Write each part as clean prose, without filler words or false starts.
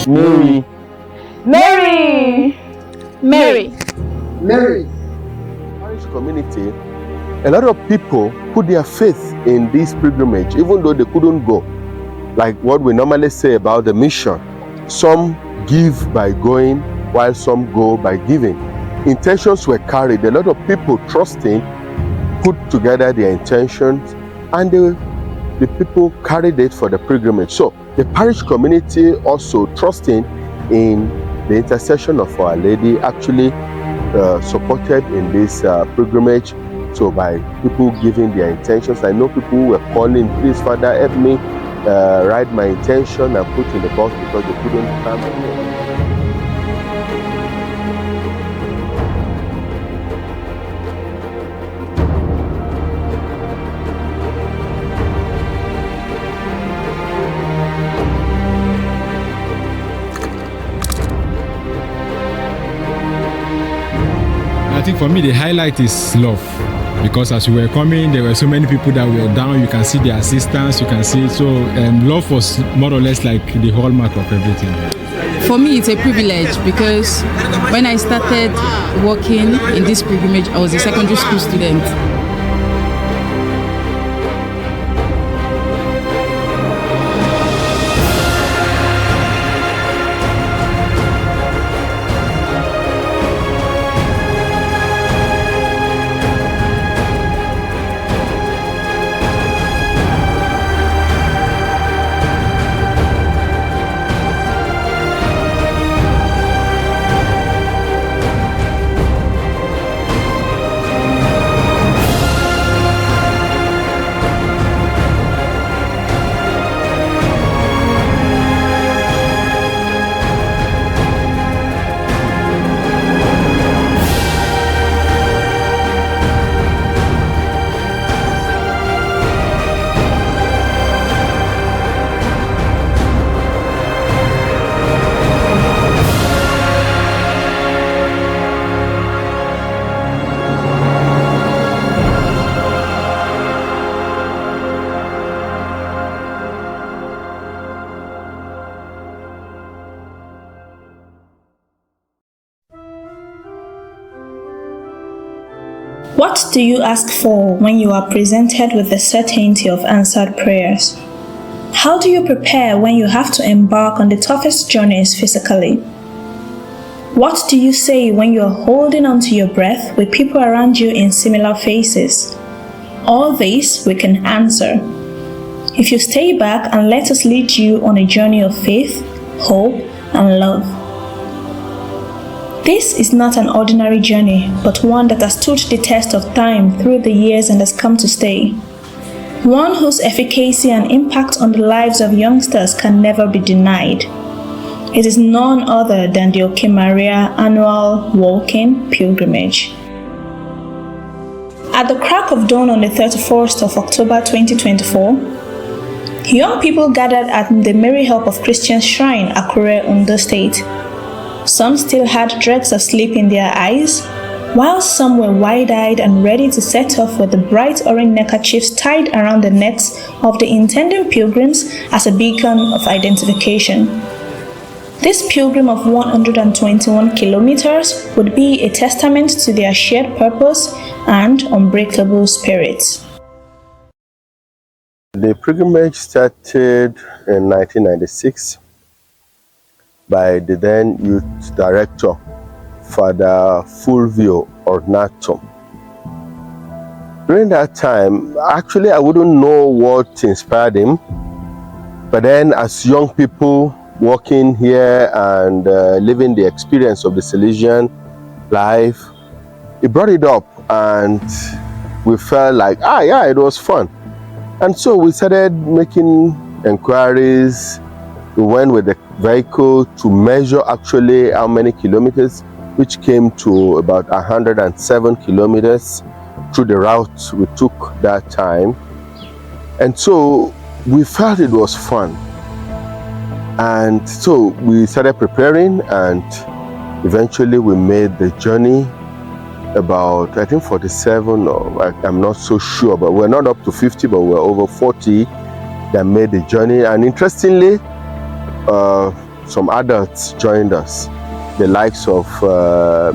Mary. Mary. Mary. Mary. Parish community, a lot of people put their faith in this pilgrimage, even though they couldn't go. Like what we normally say about the mission. Some give by going, while some go by giving. Intentions were carried. A lot of people trusting put together their intentions, and the people carried it for the pilgrimage. So the parish community also trusting in the intercession of Our Lady actually supported in this pilgrimage. So by people giving their intentions, I know people were calling, please Father, help me write my intention and put in the box because they couldn't come here. I think for me the highlight is love, because as we were coming there were so many people that were down. You can see the assistance, you can see, so love was more or less like the hallmark of everything. For me it's a privilege, because when I started working in this pilgrimage I was a secondary school student. What do you ask for when you are presented with the certainty of answered prayers? How do you prepare when you have to embark on the toughest journeys physically? What do you say when you are holding onto your breath with people around you in similar phases? All this we can answer if you stay back and let us lead you on a journey of faith, hope, and love. This is not an ordinary journey, but one that has stood the test of time through the years and has come to stay. One whose efficacy and impact on the lives of youngsters can never be denied. It is none other than the Oke-Maria annual walking pilgrimage. At the crack of dawn on the 31st of October 2024, young people gathered at the Mary Help of Christians Shrine, Akure, Ondo State. Some still had dregs of sleep in their eyes, while some were wide-eyed and ready to set off with the bright orange neckerchiefs tied around the necks of the intending pilgrims as a beacon of identification. This pilgrim of 121 kilometers would be a testament to their shared purpose and unbreakable spirit. The pilgrimage started in 1996 by the then youth director, Father Fulvio Ornato. During that time, actually I wouldn't know what inspired him, but then as young people working here and living the experience of the Salesian life, he brought it up and we felt like, yeah, it was fun. And so we started making inquiries. We went with the vehicle to measure actually how many kilometers, which came to about 107 kilometers through the route we took that time. And so we felt it was fun. And so we started preparing, and eventually we made the journey. About, I think 47, or I'm not so sure, but we're not up to 50, but we're over 40 that made the journey. And interestingly, some adults joined us, the likes of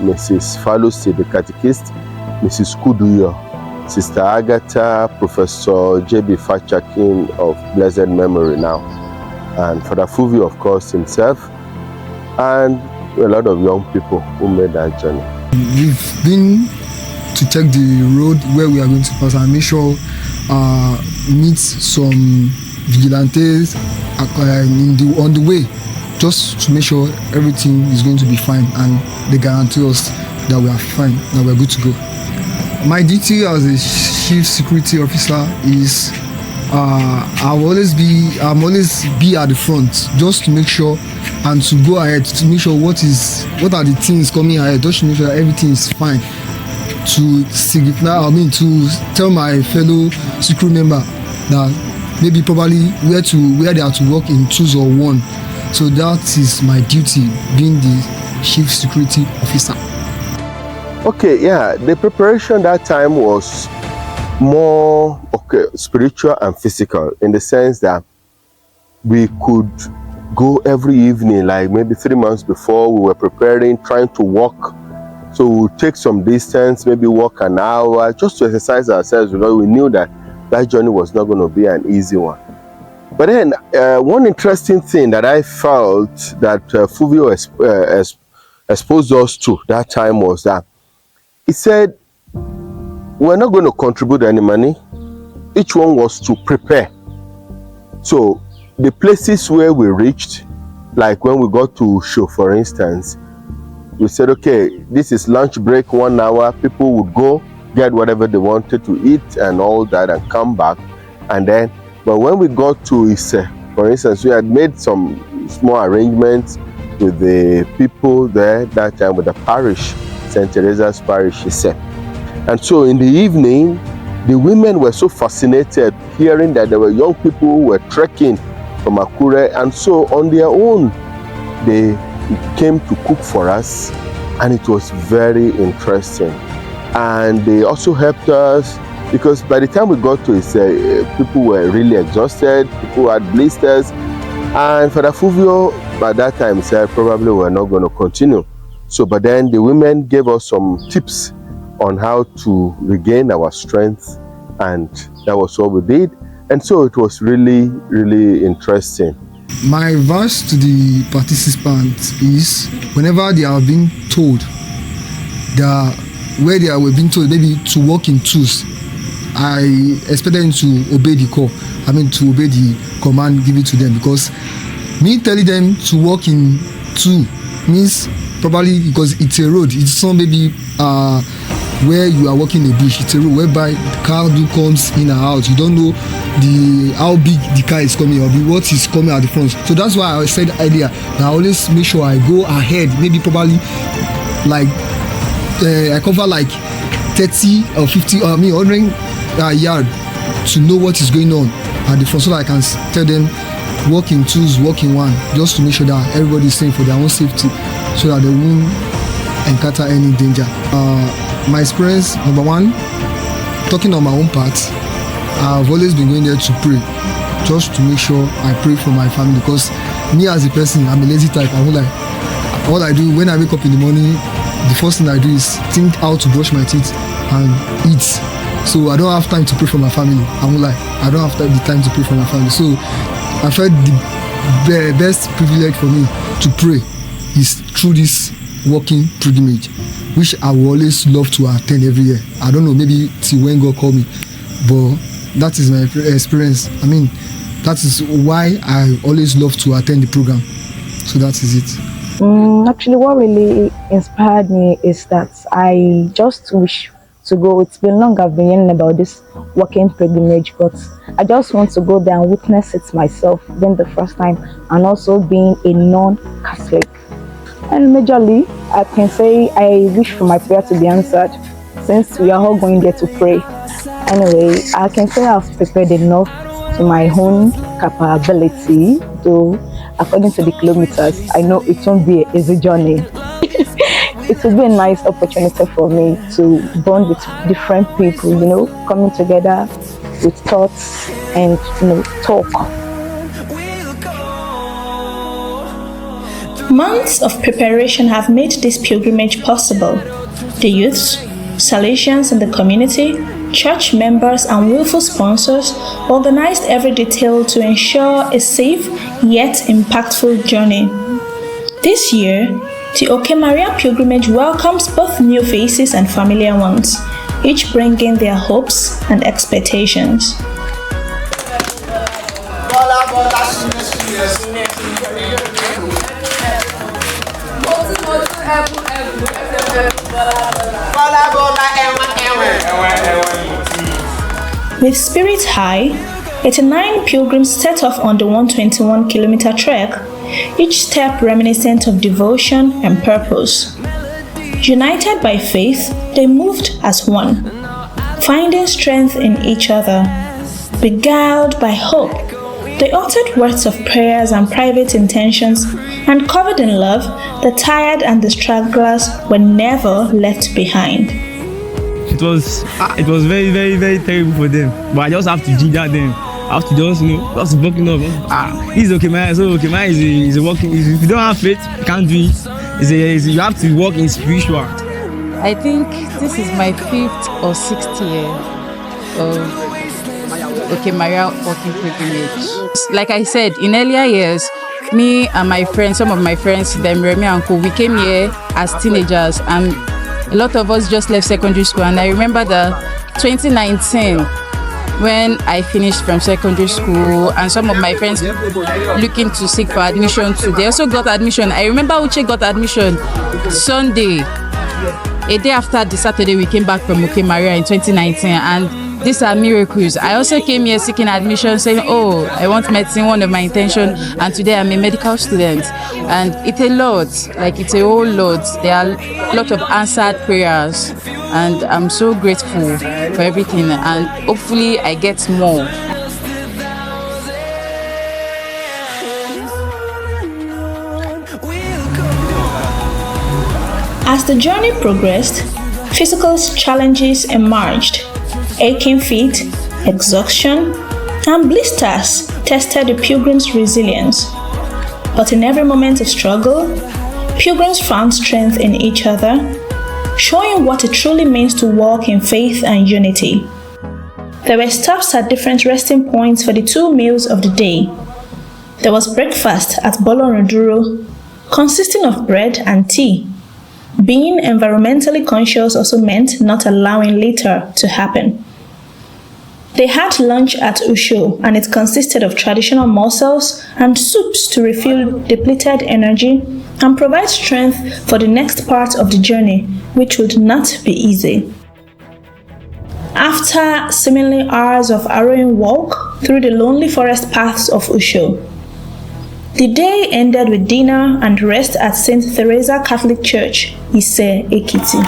Mrs. Falusi, the catechist, Mrs. Kuduyo, Sister Agatha, Professor J.B. Fachakin of blessed memory now, and Father Fulvio, of course, himself, and a lot of young people who made that journey. We've been to check the road where we are going to pass and make sure meet some vigilantes on the way, just to make sure everything is going to be fine, and they guarantee us that we are fine, that we are good to go. My duty as a chief security officer is I'm always be at the front, just to make sure and to go ahead to make sure what are the things coming ahead, just to make sure that everything is fine. To to tell my fellow secret member that maybe probably where they are to work in twos or one. So that is my duty, being the chief security officer. Okay, yeah, the preparation that time was more spiritual and physical, in the sense that we could go every evening, like maybe 3 months before, we were preparing, trying to walk. So we would take some distance, maybe walk an hour, just to exercise ourselves, because we knew that that journey was not going to be an easy one. But then one interesting thing that I felt that Fulvio exposed us to that time was that he said, we're not going to contribute any money. Each one was to prepare. So the places where we reached, like when we got to Show, for instance, we said, okay, this is lunch break, 1 hour. People would go get whatever they wanted to eat and all that and come back. And then, but when we got to Ise, for instance, we had made some small arrangements with the people there that time, with the parish, St. Teresa's Parish, Ise. And so in the evening, the women were so fascinated hearing that there were young people who were trekking from Akure, and so on their own, they came to cook for us, and it was very interesting. And they also helped us, because by the time we got to it, people were really exhausted, people had blisters, and Father Fulvio by that time said probably we're not going to continue. So, but then the women gave us some tips on how to regain our strength, and that was what we did. And so it was really, really interesting. My advice to the participants is, whenever they are being told where they were being told maybe to walk in twos, I expect them to obey the call. To obey the command given to them, because me telling them to walk in two means probably because it's a road. It's not maybe where you are walking a bush. It's a road whereby the car comes in and out. You don't know how big the car is coming or what is coming at the front. So that's why I said earlier that I always make sure I go ahead, maybe probably like I cover like 30 or 50 or 100 yard to know what is going on at the front, so that I can tell them walk in twos, walk in one, just to make sure that everybody is safe for their own safety, so that they won't encounter any danger. My experience, number one, talking on my own part, I've always been going there to pray, just to make sure I pray for my family, because me as a person, I'm a lazy type. All I do when I wake up in the morning, the first thing I do is think how to brush my teeth and eat. So I don't have time to pray for my family. I don't have the time to pray for my family. So I felt the best privilege for me to pray is through this walking pilgrimage, which I will always love to attend every year. I don't know, maybe till when God call me, but that is my experience. That is why I always love to attend the program. So that is it. Actually, what really inspired me is that I just wish to go. It's been long I've been hearing about this walking pilgrimage, but I just want to go there and witness it myself, being the first time, and also being a non-Catholic. And majorly, I can say I wish for my prayer to be answered, since we are all going there to pray. Anyway, I can say I've prepared enough to my own capability, though according to the kilometers, I know it won't be an easy journey. It will be a nice opportunity for me to bond with different people, coming together with thoughts and talk. Months of preparation have made this pilgrimage possible. The youths, Salesians in the community, church members and willful sponsors organized every detail to ensure a safe yet impactful journey. This year, the Oke-Maria Pilgrimage welcomes both new faces and familiar ones, each bringing their hopes and expectations. With spirits high, 89 pilgrims set off on the 121-kilometer trek, each step reminiscent of devotion and purpose. United by faith, they moved as one, finding strength in each other. Beguiled by hope, they uttered words of prayers and private intentions, and covered in love, the tired and the stragglers were never left behind. It was very, very, very terrible for them. But I just have to ginger them. I have to just, just walking up. He's Oke-Maria. So Oke-Maria is a walking. If you don't have faith, you can't do it. You have to walk in spiritual. I think this is my 5th or 6th year of Oke-Maria walking pilgrimage. Like I said, in earlier years, me and my friends, some of my friends, them Remy and Co, we came here as teenagers, and a lot of us just left secondary school. And I remember the 2019 when I finished from secondary school, and some of my friends looking to seek for admission too. They also got admission. I remember Uche got admission Sunday, a day after the Saturday we came back from Oke-Maria in 2019, and these are miracles. I also came here seeking admission, saying, oh, I want medicine, one of my intentions, and today I'm a medical student. And it's a lot, like it's a whole lot. There are a lot of answered prayers, and I'm so grateful for everything, and hopefully I get more. As the journey progressed, physical challenges emerged. Aching feet, exhaustion, and blisters tested the pilgrims' resilience. But in every moment of struggle, pilgrims found strength in each other, showing what it truly means to walk in faith and unity. There were stops at different resting points for the 2 meals of the day. There was breakfast at Bolorunduro, consisting of bread and tea. Being environmentally conscious also meant not allowing litter to happen. They had lunch at Usho, and it consisted of traditional morsels and soups to refuel depleted energy and provide strength for the next part of the journey, which would not be easy. After seemingly hours of harrowing walk through the lonely forest paths of Usho, the day ended with dinner and rest at St. Teresa Catholic Church, Ise, Ekiti.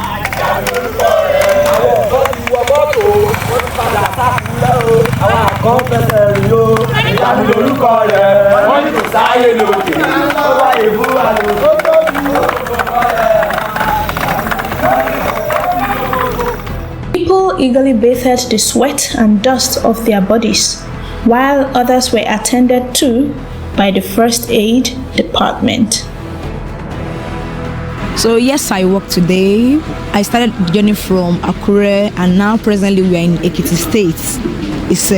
People eagerly bathed the sweat and dust off their bodies, while others were attended to by the first aid department. So yes, I walked today. I started the journey from Akure, and now presently we are in Ekiti State. It's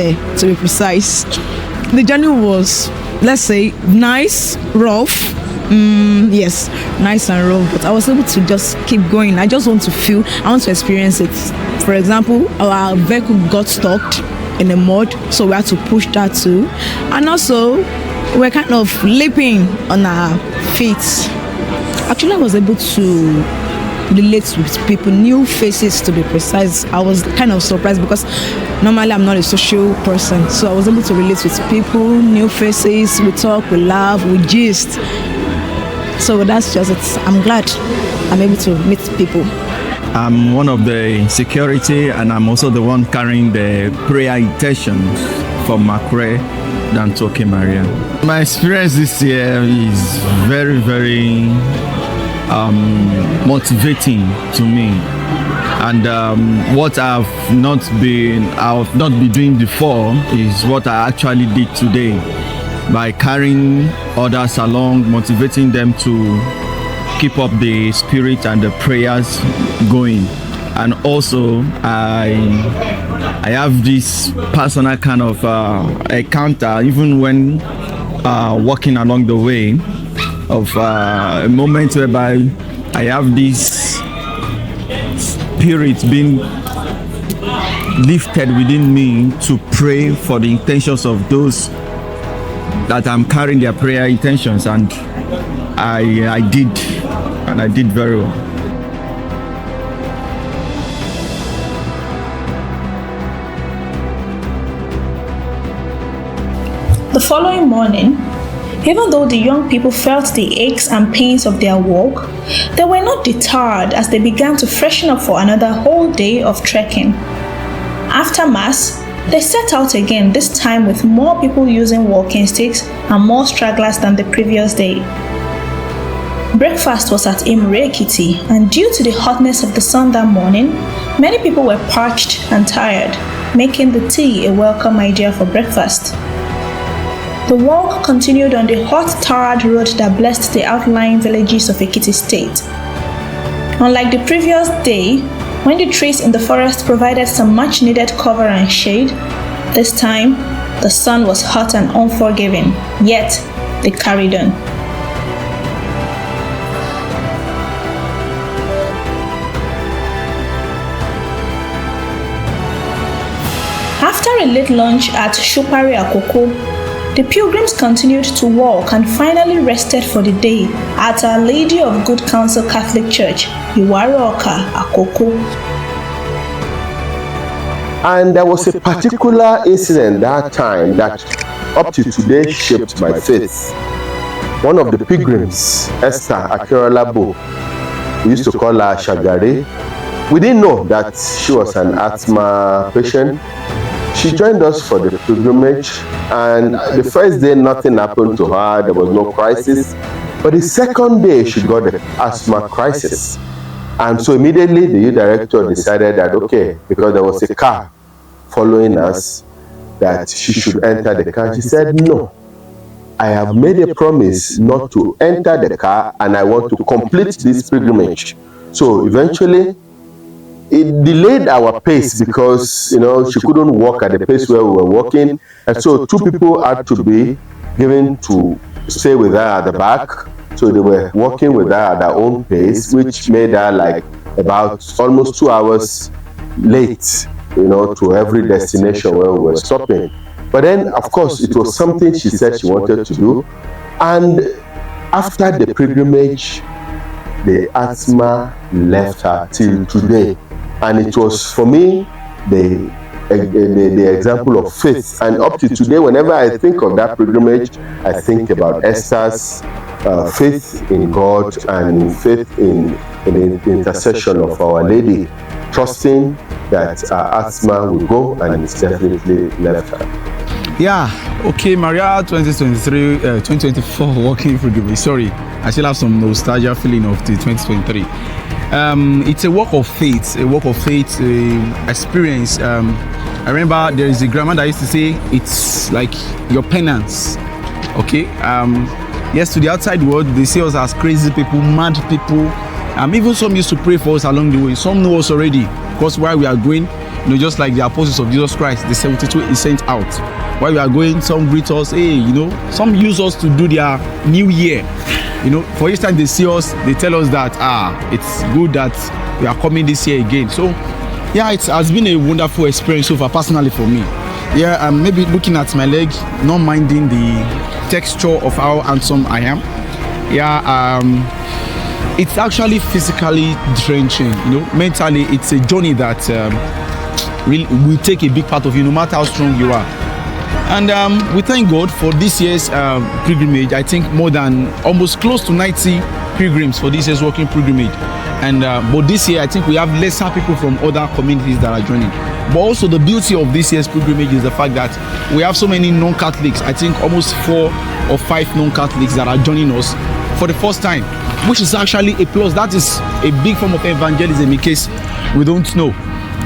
to be precise. The journey was, let's say, nice, rough. Yes, nice and rough, but I was able to just keep going. I just want to feel, I want to experience it. For example, our vehicle got stuck in the mud, so we had to push that too. And also, we're kind of leaping on our feet. Actually, I was able to relate with people, new faces to be precise. I was kind of surprised because normally I'm not a social person, so I was able to relate with people, new faces. We talk, we laugh, we gist. So that's just it. I'm glad I'm able to meet people. I'm one of the security, and I'm also the one carrying the prayer intentions from Akure than to Oke-Maria. My experience this year is very, very motivating to me, and what I've not been doing before is what I actually did today. by carrying others along, motivating them to keep up the spirit and the prayers going. And also I have this personal kind of encounter, even when walking along the way, of a moment whereby I have this spirit being lifted within me to pray for the intentions of those that I'm carrying their prayer intentions, and I did very well. The following morning, even though the young people felt the aches and pains of their walk, they were not deterred as they began to freshen up for another whole day of trekking. After Mass, they set out again, this time with more people using walking sticks and more stragglers than the previous day. Breakfast was at Ekiti, and due to the hotness of the sun that morning, many people were parched and tired, making the tea a welcome idea for breakfast. The walk continued on the hot tarred road that blessed the outlying villages of Ekiti State. Unlike the previous day, when the trees in the forest provided some much needed cover and shade, this time the sun was hot and unforgiving, yet they carried on. After a late lunch at Oka-Akoko, the pilgrims continued to walk and finally rested for the day at Our Lady of Good Counsel Catholic Church, Oka-Akoko. And there was a particular incident that time that up to today shaped my faith. One of the pilgrims, Esther Akure, we used to call her Shagari. We didn't know that she was an asthma patient. She joined us for the pilgrimage, and the first day nothing happened to her, there was no crisis. But the second day she got the asthma crisis. And so immediately the youth director decided that, okay, because there was a car following us, that she should enter the car. She said, no, I have made a promise not to enter the car, and I want to complete this pilgrimage. So eventually, it delayed our pace because, she couldn't walk at the pace where we were walking. And so 2 people had to be given to stay with her at the back. So they were walking with her at their own pace, which made her like about almost 2 hours late, to every destination where we were stopping. But then, of course, it was something she said she wanted to do. And after the pilgrimage, the asthma left her till today. And it was, for me, the example of faith. And up to today, whenever I think of that pilgrimage, I think about Esther's faith in God and faith in the intercession of Our Lady, trusting that asthma will go, and it's definitely left her. Yeah, Oke-Maria 2024 walking pilgrimage. Sorry, I still have some nostalgia feeling of the 2023. It's a walk of faith, experience. I remember there is a grandma that used to say it's like your penance. Okay. Yes, to the outside world, they see us as crazy people, mad people. Even some used to pray for us along the way. Some know us already, because while we are going, just like the apostles of Jesus Christ, the 72 is sent out. While we are going, some greet us, some use us to do their new year. For each time they see us, they tell us that it's good that we are coming this year again. So yeah, it has been a wonderful experience so far, personally for me. Yeah, maybe looking at my leg, not minding the texture of how handsome I am. Yeah, it's actually physically drenching. Mentally, it's a journey that really will take a big part of you, no matter how strong you are. And we thank God for this year's pilgrimage. I think more than almost close to 90 pilgrims for this year's walking pilgrimage. And but this year, I think we have lesser people from other communities that are joining. But also the beauty of this year's pilgrimage is the fact that we have so many non-Catholics. I think almost 4 or 5 non-Catholics that are joining us for the first time, which is actually a plus. That is a big form of evangelism in case we don't know.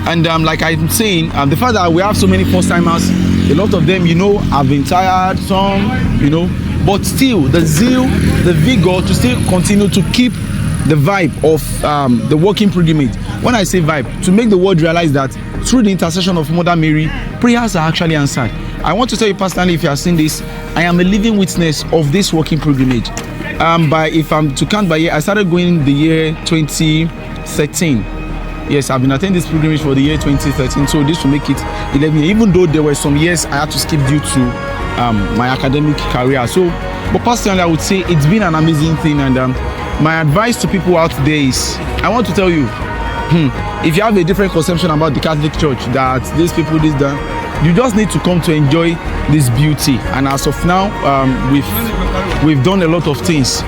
And like I'm saying, the fact that we have so many first-timers A lot of them, have been tired, some, but still the zeal, the vigor to still continue to keep the vibe of the walking pilgrimage. When I say vibe, to make the world realize that through the intercession of Mother Mary, prayers are actually answered. I want to tell you personally, if you have seen this, I am a living witness of this walking pilgrimage. If I'm to count by year, I started going the year 2013. Yes, I've been attending this pilgrimage for the year 2013, so this will make it 11 years, even though there were some years I had to skip due to my academic career. So, but personally, I would say it's been an amazing thing, and my advice to people out there is, I want to tell you, if you have a different conception about the Catholic Church, that these people, this, that, you just need to come to enjoy this beauty. And as of now, we've done a lot of things.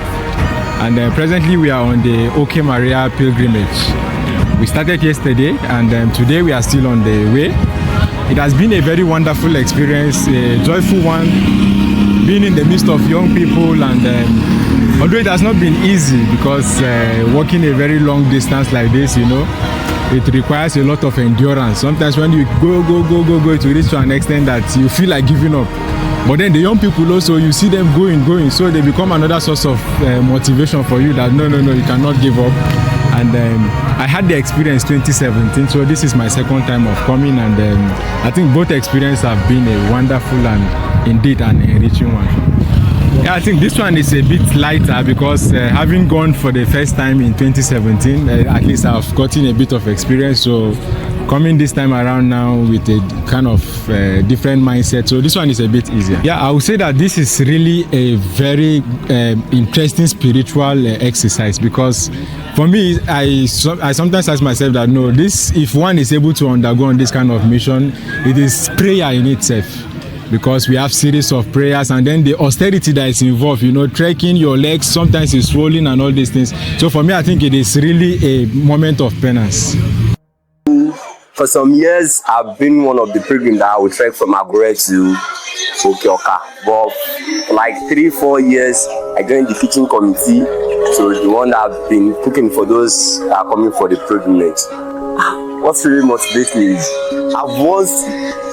And presently we are on the Oke-Maria Pilgrimage. We started yesterday, and today we are still on the way. It has been a very wonderful experience, a joyful one, being in the midst of young people, and although it has not been easy, because walking a very long distance like this, it requires a lot of endurance. Sometimes when you go, to reach to an extent that you feel like giving up. But then the young people also, you see them going, so they become another source of motivation for you that no, you cannot give up. And I had the experience 2017, so this is my second time of coming, and I think both experiences have been a wonderful and indeed an enriching one. Yeah, I think this one is a bit lighter because having gone for the first time in 2017, at least I've gotten a bit of experience. So coming this time around now with a kind of different mindset, so this one is a bit easier. Yeah, I would say that this is really a very interesting spiritual exercise, because for me, I sometimes ask myself that if one is able to undergo on this kind of mission, it is prayer in itself. Because we have series of prayers, and then the austerity that is involved, trekking your legs, sometimes it's rolling and all these things. So for me, I think it is really a moment of penance. For some years, I've been one of the pilgrims that will trek from Akure to Oke-Akoko. But for like 3-4 years, I joined the kitchen committee, so the one that I've been cooking for those that are coming for the pilgrimage. What's really motivates me is I've once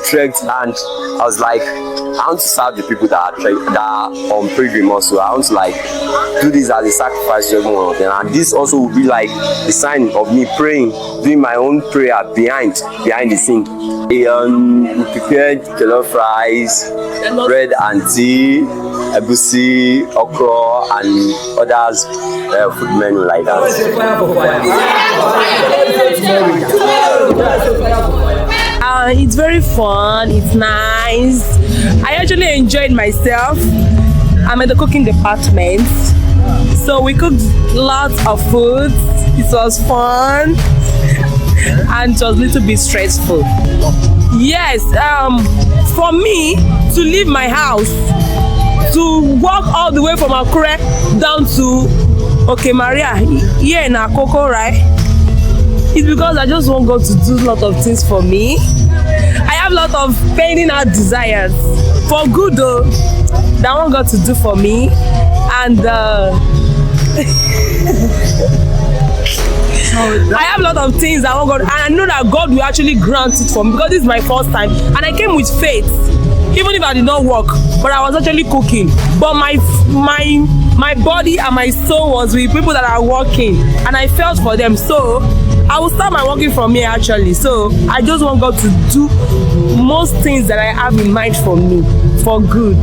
trekked, and I was like, I want to serve the people that are on pilgrim also. I want to do this as a sacrifice to every one of them, and this also will be like the sign of me praying, doing my own prayer behind the scene. We prepared jollof rice, bread and tea, egusi, okra, and others food menu like that. It's very fun, it's nice. I actually enjoyed myself. I'm in the cooking department, so we cooked lots of food. It was fun and it was a little bit stressful. Yes, for me to leave my house to walk all the way from Akure down to Oke-Maria here in Oka-Akoko, right? It's because I just want God to do a lot of things for me. I have a lot of pending out desires for good though that I want God to do for me, and I have a lot of things I want God, and I know that God will actually grant it for me, because this is my first time and I came with faith, even if I did not work, but I was actually cooking. But my body and my soul was with people that are working, and I felt for them. So I will start my working from here actually. So I just want God to do most things that I have in mind for me, for good.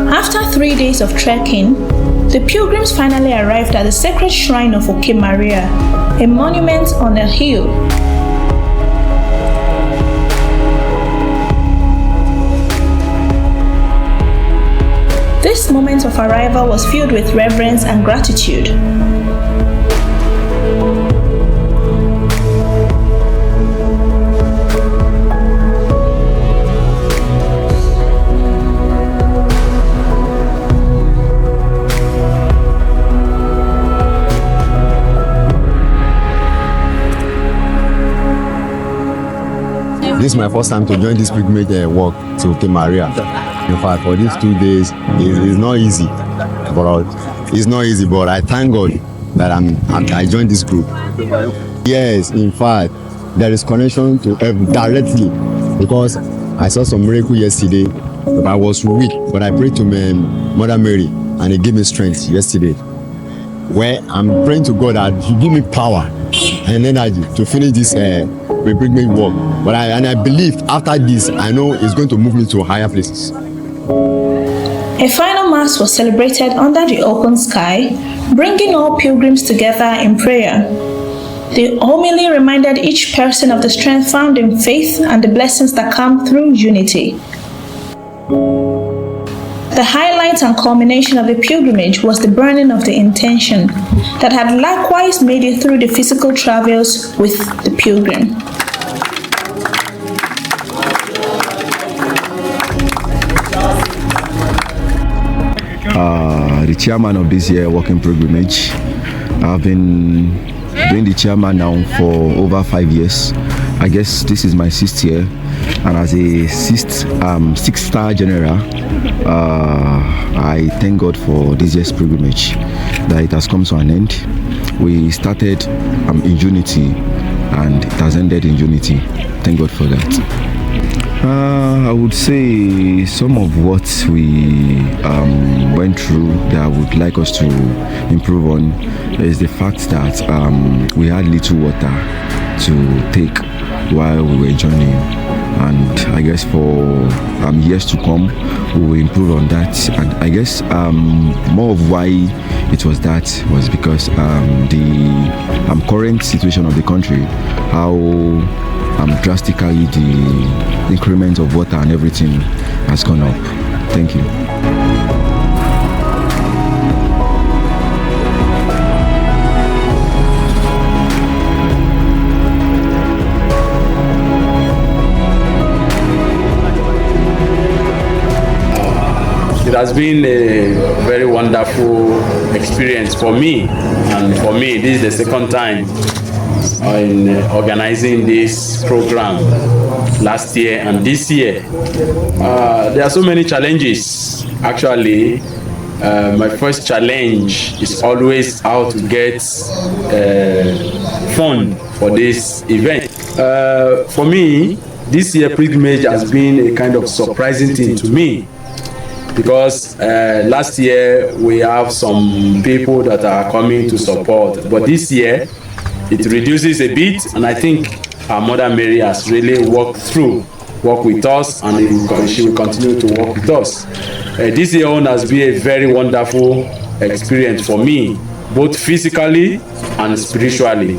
After 3 days of trekking, the pilgrims finally arrived at the sacred shrine of Oke-Maria, a monument on a hill. This moment of arrival was filled with reverence and gratitude. This is my first time to join this pilgrimage walk to Oke-Maria. In fact, for these 2 days, it's not easy. But it's not easy. But I thank God that I joined this group. Yes, in fact, there is connection to heaven directly, because I saw some miracle yesterday. But I was weak, but I prayed to Mother Mary, and it gave me strength yesterday. Where I'm praying to God that He give me power and energy to finish this pilgrimage work. But I believe after this, I know it's going to move me to higher places. A final mass was celebrated under the open sky, bringing all pilgrims together in prayer. The homily reminded each person of the strength found in faith and the blessings that come through unity. The highlight and culmination of the pilgrimage was the burning of the intention that had likewise made it through the physical travels with the pilgrim. The chairman of this year walking pilgrimage. I've been doing the chairman now for over 5 years. I guess this is my 6th year, and as a six-star general, I thank God for this year's pilgrimage, that it has come to an end. We started in unity, and it has ended in unity. Thank God for that. I would say some of what we went through that I would like us to improve on is the fact that we had little water to take while we were journeying, and I guess for years to come we will improve on that. And I guess more of why it was that was because the current situation of the country, how drastically the increment of water and everything has gone up. Thank you. It has been a very wonderful experience for me, and for me this is the second time in organizing this program last year and this year. There are so many challenges. Actually, my first challenge is always how to get fund for this event. For me, this year pilgrimage has been a kind of surprising thing to me, because last year we have some people that are coming to support, but this year it reduces a bit, and I think our Mother Mary has really worked with us, and she will continue to work with us. This year on has been a very wonderful experience for me, both physically and spiritually.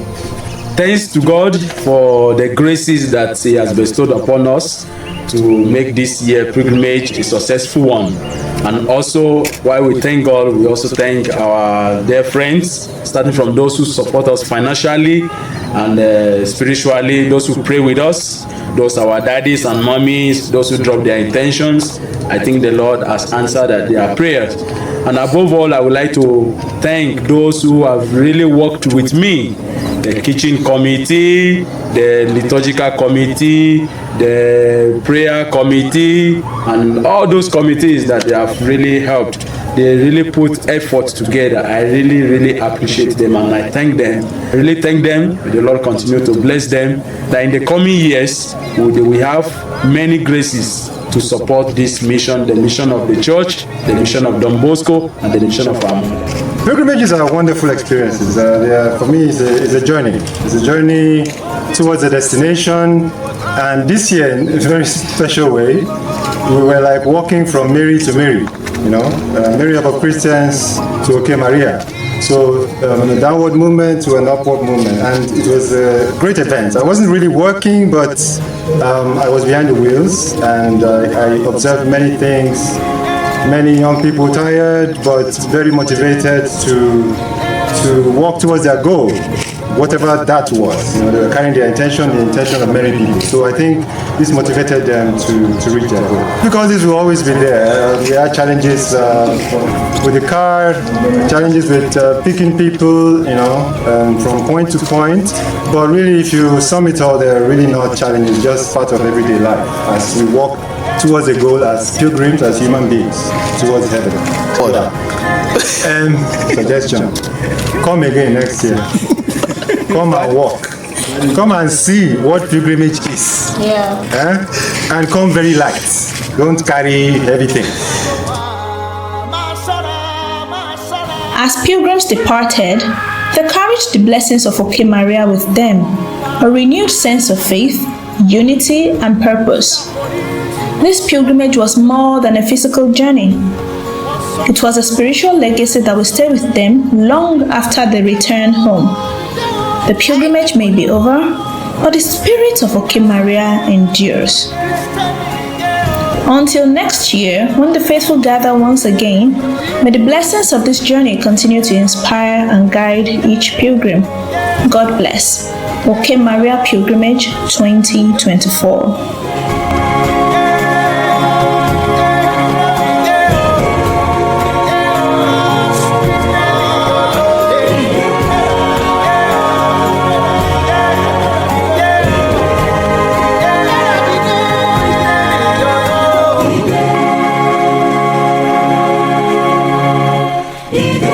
Thanks to God for the graces that He has bestowed upon us to make this year pilgrimage a successful one. And also, while we thank God, we also thank our dear friends, starting from those who support us financially and spiritually, those who pray with us, those our daddies and mommies, those who drop their intentions. I think the Lord has answered their prayers. And above all, I would like to thank those who have really worked with me, the kitchen committee, the liturgical committee, the prayer committee, and all those committees that they have really helped. They really put effort together. I really appreciate them, and I thank them. I really thank them. May the Lord continue to bless them, that in the coming years we have many graces to support this mission, the mission of the church, the mission of Don Bosco, and the mission of our mother. Pilgrimages are wonderful experiences. For me, it's a journey. It's a journey towards a destination. And this year, in a very special way, we were like walking from Mary to Mary, Mary of Christians to Oke-Maria. So a downward movement to an upward movement, and it was a great event. I wasn't really working, but I was behind the wheels, and I observed many things. Many young people tired, but very motivated to walk towards their goal, whatever that was. They were carrying the intention of many people. So I think this motivated them to reach their goal. Because this will always be there. We had challenges with the car, challenges with picking people, from point to point. But really, if you sum it all, they're really not challenges, just part of everyday life as we walk towards a goal as pilgrims, as human beings, towards heaven. Suggestion: come again next year. Come and walk. Come and see what pilgrimage is. And come very light. Don't carry everything. As pilgrims departed, they carried the blessings of Oke-Maria with them, a renewed sense of faith, unity, and purpose. This pilgrimage was more than a physical journey. It was a spiritual legacy that will stay with them long after they return home. The pilgrimage may be over, but the spirit of Oke-Maria endures. Until next year, when the faithful gather once again, may the blessings of this journey continue to inspire and guide each pilgrim. God bless. Oke-Maria Pilgrimage 2024. DIDE.